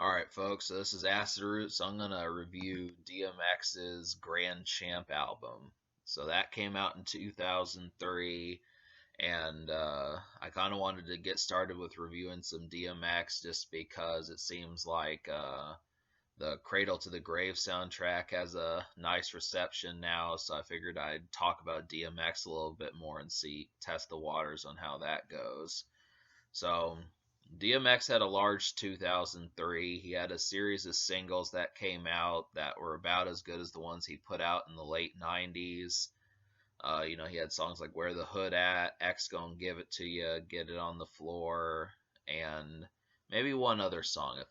Alright, folks, so this is Acid Root, so I'm going to review DMX's Grand Champ album. So that came out in 2003, and I kind of wanted to get started with reviewing some DMX just because it seems like the Cradle to the Grave soundtrack has a nice reception now, so I figured I'd talk about DMX a little bit more and test the waters on how that goes. So DMX had a large 2003. He had a series of singles that came out that were about as good as the ones he put out in the late 90s. He had songs like Where the Hood At, X Gon' Give It To You, Get It on the Floor, and maybe one other song. It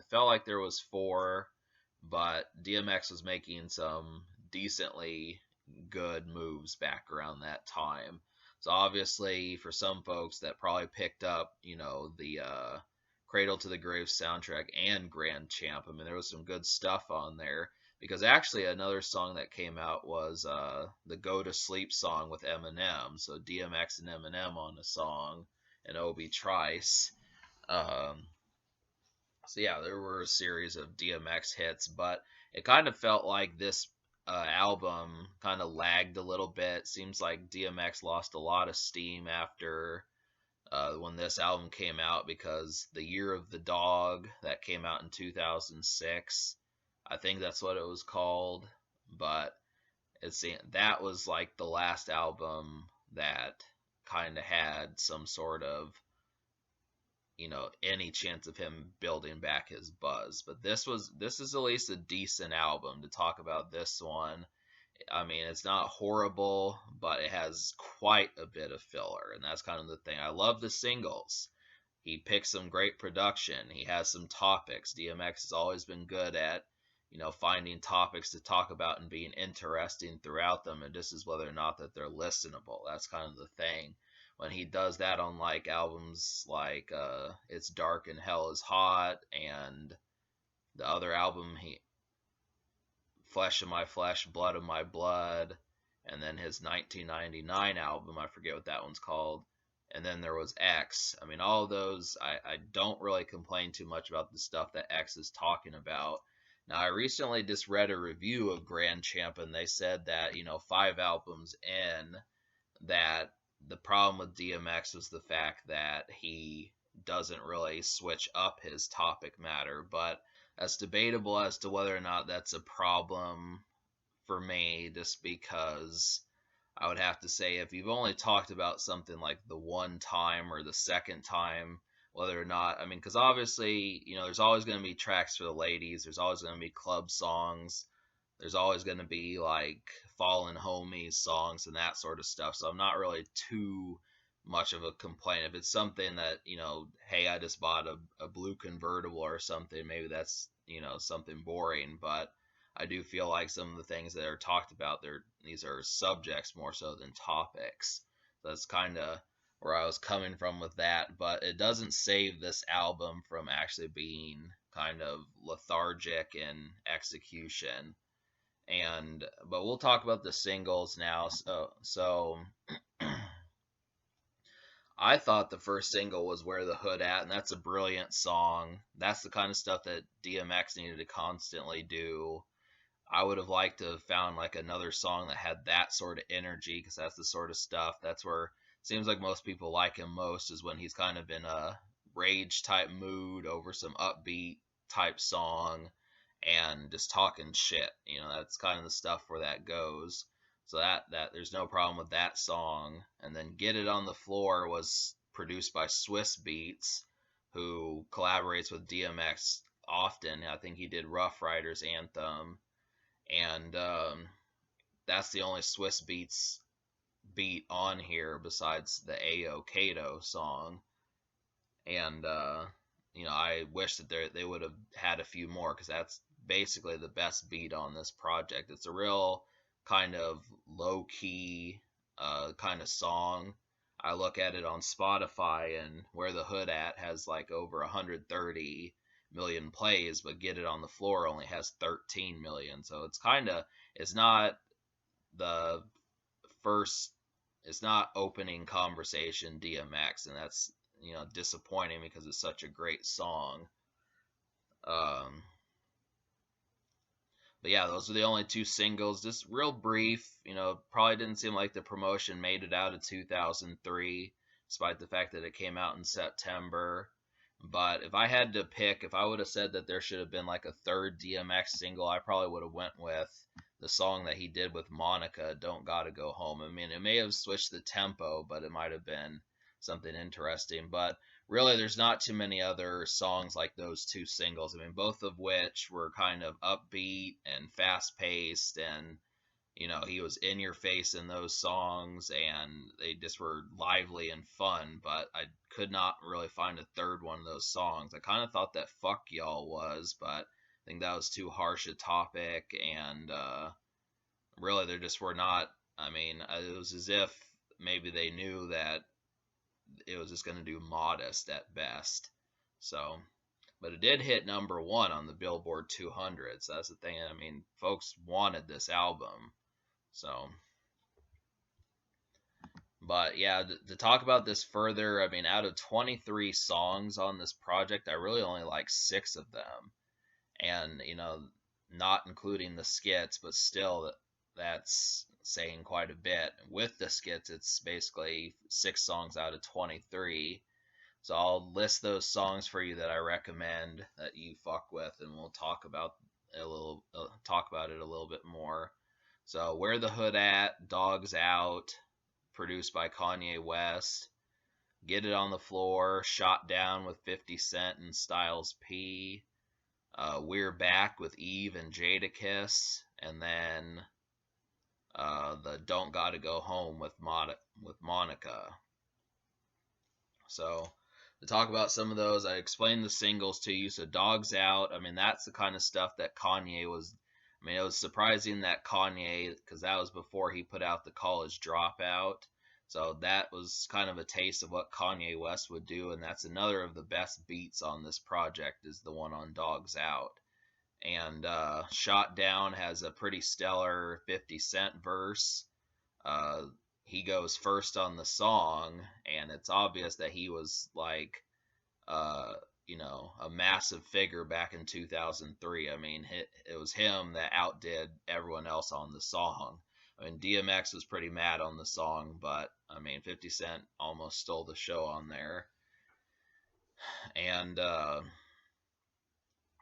felt like there was four, but DMX was making some decently good moves back around that time. So obviously, for some folks that probably picked up, the Cradle to the Grave soundtrack and Grand Champ. I mean, there was some good stuff on there because actually another song that came out was the Go to Sleep song with Eminem. So DMX and Eminem on a song, and Obi Trice. Um, so yeah, there were a series of DMX hits, but it kind of felt like this album kind of lagged a little bit. Seems like DMX lost a lot of steam after when this album came out because the Year of the Dog that came out in 2006, I think that's what it was called, but that was like the last album that kind of had some sort of any chance of him building back his buzz. But this is at least a decent album to talk about. This one, I mean, it's not horrible, but it has quite a bit of filler, and that's kind of the thing. I love the singles. He picks some great production. He has some topics. DMX has always been good at finding topics to talk about and being interesting throughout them, and this is whether or not that they're listenable. That's kind of the thing. When he does that on like albums like It's Dark and Hell is Hot and the other album he Flesh of My Flesh, Blood of My Blood, and then his 1999 album, I forget what that one's called, and then there was X. I mean, all of those, I don't really complain too much about the stuff that X is talking about. Now, I recently just read a review of Grand Champ, and they said that, 5 albums in, that the problem with DMX was the fact that he doesn't really switch up his topic matter, but that's debatable as to whether or not that's a problem for me, just because I would have to say if you've only talked about something like the one time or the second time, whether or not, I mean, because obviously, there's always going to be tracks for the ladies, there's always going to be club songs, there's always going to be like fallen homies songs and that sort of stuff. So I'm not really too much of a complaint. If it's something that, hey, I just bought a blue convertible or something, maybe that's, something boring. But I do feel like some of the things that are talked about, these are subjects more so than topics. So that's kind of where I was coming from with that. But it doesn't save this album from actually being kind of lethargic in execution. But we'll talk about the singles now. So I thought the first single was Where the Hood At, and that's a brilliant song. That's the kind of stuff that DMX needed to constantly do. I would have liked to have found like another song that had that sort of energy, because that's the sort of stuff, that's where it seems like most people like him most, is when he's kind of in a rage type mood over some upbeat type song and just talking shit. That's kind of the stuff where that goes. So that there's no problem with that song. And then Get It on the Floor was produced by Swiss Beats, who collaborates with DMX often. I think he did Rough Riders Anthem, and that's the only Swiss Beats beat on here besides the Ayo Kato song. And I wish that they would have had a few more, because that's basically the best beat on this project. It's a real kind of low key kind of song. I look at it on Spotify, and Where the Hood At has like over 130 million plays, but Get It on the Floor only has 13 million. So it's not the first, it's not opening conversation DMX, and that's disappointing because it's such a great song. Um, but yeah, those are the only two singles. Just real brief. Probably didn't seem like the promotion made it out of 2003, despite the fact that it came out in September. But if I had to pick, if I would have said that there should have been like a third DMX single, I probably would have went with the song that he did with Monica, "Don't Gotta Go Home." I mean, it may have switched the tempo, but it might have been something interesting. But really, there's not too many other songs like those two singles. I mean, both of which were kind of upbeat and fast paced, and he was in your face in those songs, and they just were lively and fun. But I could not really find a third one of those songs. I kind of thought that "Fuck Y'all" was, but I think that was too harsh a topic, and really, there just were not. I mean, it was as if maybe they knew that it was just going to do modest at best. So, but it did hit number one on the Billboard 200. So that's the thing. I mean, folks wanted this album. So, but yeah, to talk about this further, I mean, out of 23 songs on this project, I really only like 6 of them. And, not including the skits, but still, that's saying quite a bit. With the skits, it's basically 6 songs out of 23. So I'll list those songs for you that I recommend that you fuck with, and we'll talk about it a little bit more. So "Where the Hood At," "Dogs Out," produced by Kanye West. "Get It on the Floor," "Shot Down" with 50 Cent and Styles P. "We're Back" with Eve and Jadakiss, and then the "Don't Gotta Go Home" with Monica. So to talk about some of those, I explained the singles to you. So "Dogs Out," I mean, that's the kind of stuff that Kanye was. I mean, it was surprising that Kanye, because that was before he put out the College Dropout. So that was kind of a taste of what Kanye West would do, and that's another of the best beats on this project is the one on "Dogs Out." And "Shot Down" has a pretty stellar 50 Cent verse. Uh, he goes first on the song, and it's obvious that he was like, uh, a massive figure back in 2003. I mean, it was him that outdid everyone else on the song. I mean, DMX was pretty mad on the song, but I mean, 50 Cent almost stole the show on there. And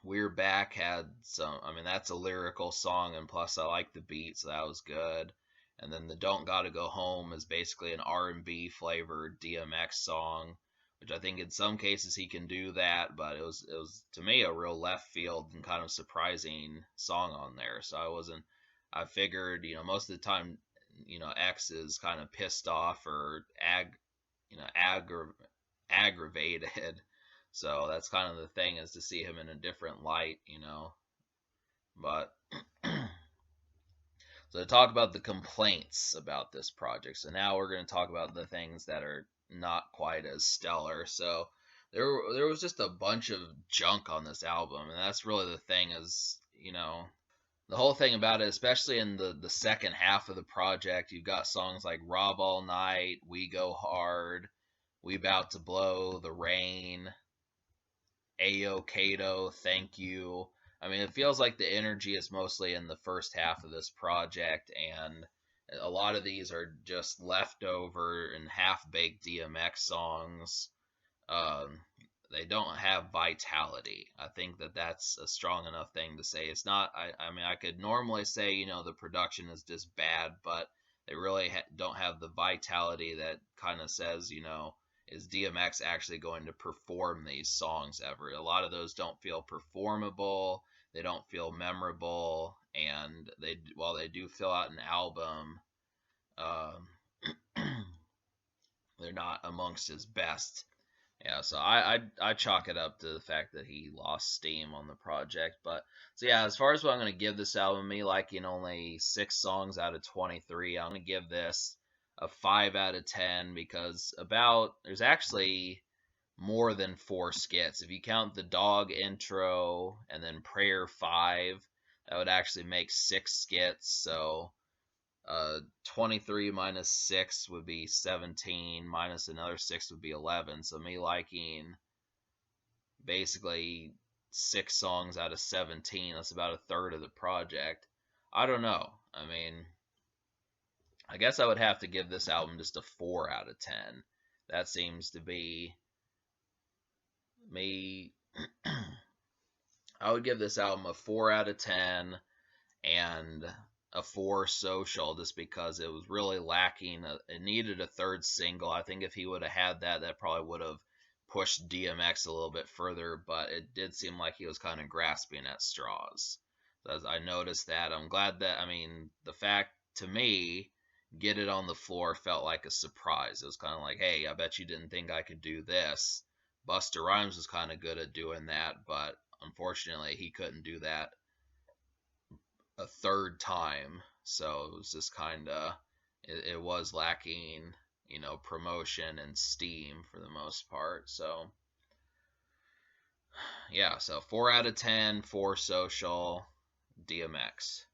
"We're Back" had some. I mean, that's a lyrical song, and plus I like the beat, so that was good. And then the "Don't Gotta Go Home" is basically an R&B flavored DMX song, which I think in some cases he can do that, but it was to me a real left field and kind of surprising song on there. So I figured, most of the time, X is kind of pissed off or you know, aggravated. So that's kind of the thing, is to see him in a different light. But so to talk about the complaints about this project. So now we're going to talk about the things that are not quite as stellar. So there was just a bunch of junk on this album, and that's really the thing is, the whole thing about it, especially in the second half of the project, you've got songs like "Rob All Night," "We Go Hard," "We Bout to Blow," "The Rain," "Ayo Kato," "Thank You." I mean, it feels like the energy is mostly in the first half of this project, and a lot of these are just leftover and half-baked DMX songs. Um, they don't have vitality. I think that that's a strong enough thing to say. It's not. I mean, I could normally say the production is just bad, but they really don't have the vitality that kind of says is DMX actually going to perform these songs ever? A lot of those don't feel performable. They don't feel memorable, and while they do fill out an album, um, they're not amongst his best. Yeah, so I chalk it up to the fact that he lost steam on the project. But so yeah, as far as what I'm gonna give this album, me liking only 6 songs out of 23, I'm gonna give this a 5 out of 10, because there's actually more than 4 skits. If you count the dog intro and then Prayer 5, that would actually make 6 skits. So 23 minus 6 would be 17, minus another 6 would be 11. So me liking basically 6 songs out of 17. That's about a third of the project. I don't know. I mean, I guess I would have to give this album just a 4 out of 10. That seems to be me. I would give this album a 4 out of 10 and a 4 social, just because it was really lacking. It needed a third single. I think if he would have had that, that probably would have pushed DMX a little bit further, but it did seem like he was kind of grasping at straws. So as I noticed that, I'm glad that, I mean, the fact, to me, Get It on the Floor felt like a surprise. It was kind of like, hey, I bet you didn't think I could do this. Busta Rhymes was kind of good at doing that, but unfortunately he couldn't do that a third time. So it was just kind of, it was lacking, promotion and steam for the most part. So yeah, so 4 out of 10 for social DMX.